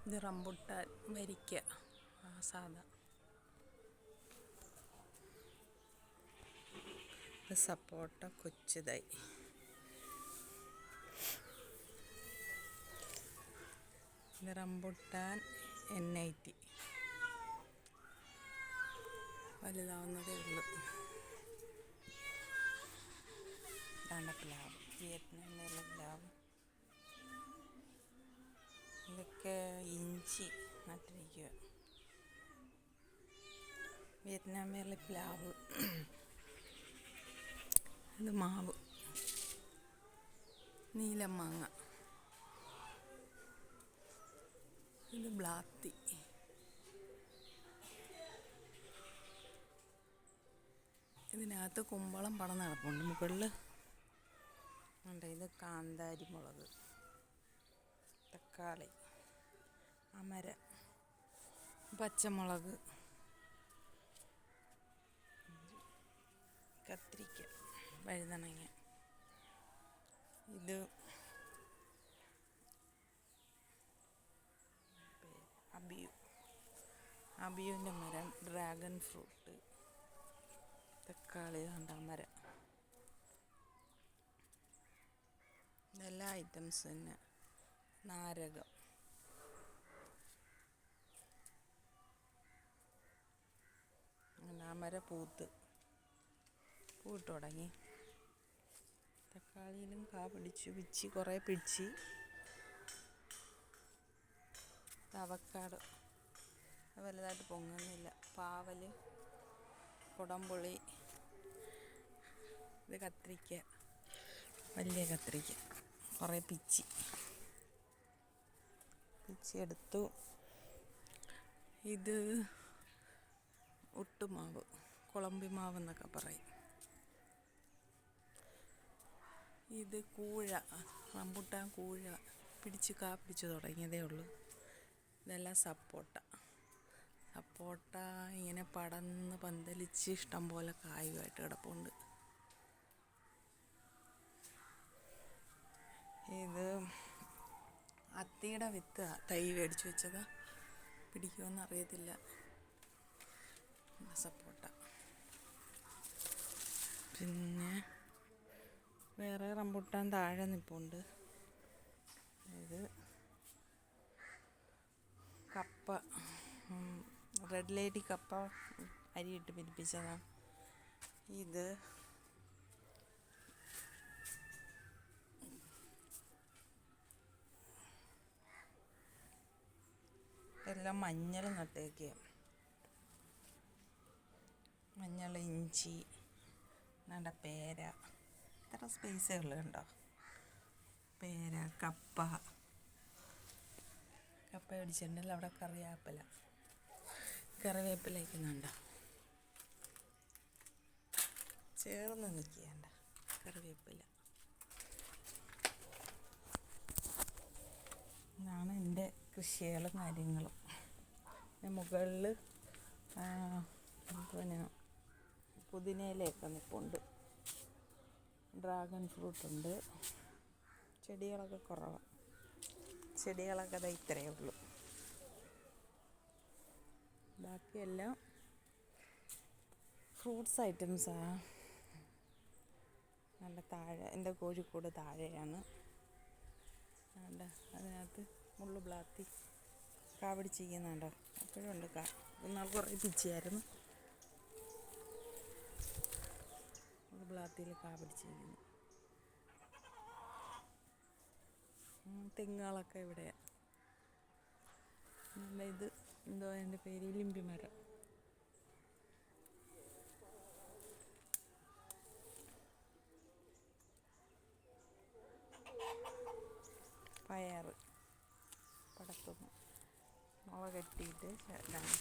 ഇത് റംബുട്ടാൻ വരിക്ക സാധാ. ഇത് സപ്പോട്ട കൊച്ചുതൈ. ഇത് റംബുട്ടാൻ NIT വലുതാവുന്നതേ ഉള്ളൂ. ഇതാണ് പ്ലാവ്, വിയറ്റ്നാമിലുള്ള പ്ലാവ്. ഇതൊക്കെ ഇഞ്ചി നട്ടിരിക്കുക. വിയറ്റ്നാമിലെ പ്ലാവ്. ഇത് മാവ്, നീലമാങ്ങ. ഇത് ബ്ലാത്തി. ഇതിനകത്ത് കുമ്പളം പടന്ന് കിടപ്പുണ്ട് മുകളിൽ ഉണ്ട്. ഇത് കാന്താരി മുളക്, തക്കാളി, അമര, പച്ചമുളക്, കത്തിരിക്ക, വഴുതനങ്ങ. ഇത് അബിയുവിൻ്റെ മരം, ഡ്രാഗൺ ഫ്രൂട്ട്, തക്കാളി, മരം. ഇതെല്ലാ ഐറ്റംസ് തന്നെ. നാരകം, അമര പൂട്ട് തുടങ്ങി. തക്കാളിയിലും കാ പിടിച്ചു, പിച്ചി കുറേ പിടിച്ച്. അവക്കാട് വലുതായിട്ട് പൊങ്ങുന്നില്ല. പാവൽ, കുടംപുളി. ഇത് കത്തിരിക്ക, വലിയ കത്തിരിക്ക, കുറേ പിച്ചി എടുത്തു. ഇത് ഒട്ടുമാവ്, കുളമ്പി മാവ് എന്നൊക്കെ പറയും. ഇത് കൂഴ, റംബുട്ടാൻ കൂഴ പിടിച്ചു തുടങ്ങിയതേ ഉള്ളൂ. ഇതെല്ലാം സപ്പോട്ട ഇങ്ങനെ പടന്ന് പന്തലിച്ച് ഇഷ്ടം പോലെ കായുമായിട്ട് കിടപ്പുണ്ട്. ഇത് അത്തിയുടെ വിത്ത് തൈ മേടിച്ച് വെച്ചതാ, പിടിക്കുമെന്ന് അറിയത്തില്ല. സപ്പോട്ട. പിന്നെ വേറെ റംബുട്ടാൻ താഴെ നിൽപ്പുണ്ട്. ഇത് കപ്പ, റെഡ് ലേഡി കപ്പ അരിയിട്ട് പിടിപ്പിച്ചതാണ്. ഇത് എല്ലാം മഞ്ഞൾ നട്ടേക്കുക. മഞ്ഞൾ, ഇഞ്ചി, നല്ല പേര. ഇത്ര സ്പേസേ ഉള്ളു കണ്ടോ. പേര, കപ്പ പിടിച്ചിട്ടുണ്ടല്ലോ. അവിടെ കറിവേപ്പില വയ്ക്കുന്നുണ്ടോ, ചേർന്ന് നിൽക്കേണ്ട കറിവേപ്പില. ഇതാണ് എൻ്റെ കൃഷികളും കാര്യങ്ങളും. മുകളിൽ പിന്നെ പുതിനയിലയൊക്കെ നിൽപ്പുണ്ട്. ഡ്രാഗൺ ഫ്രൂട്ടുണ്ട്. ചെടികളൊക്കെ കുറവാണ്. ചെടികളൊക്കെ അത് ഇത്രയേ ഉള്ളൂ. ബാക്കിയെല്ലാം ഫ്രൂട്ട്സ് ഐറ്റംസാണ്. നല്ല താഴെ, എൻ്റെ കോഴിക്കോട് താഴെയാണ്. അതിനകത്ത് മുള്ളു ബ്ലാത്തി കാ പിടിച്ചിരിക്കുന്നുണ്ടോ. അപ്പോഴും ഉണ്ട് കാ. ഇന്നാൾ കുറേ പിച്ചിയായിരുന്നു. മുള്ളു ബ്ലാത്തിയിൽ കാ പിടിച്ചിരിക്കുന്നു. തെങ്ങുകളൊക്കെ ഇവിടെയാണ്. ഇത് എന്തോ എൻ്റെ പേര്, ലിമ്പി മരം. പയർ പടത്തുന്നു, മുള കെട്ടിയിട്ട് ഇതാണ്.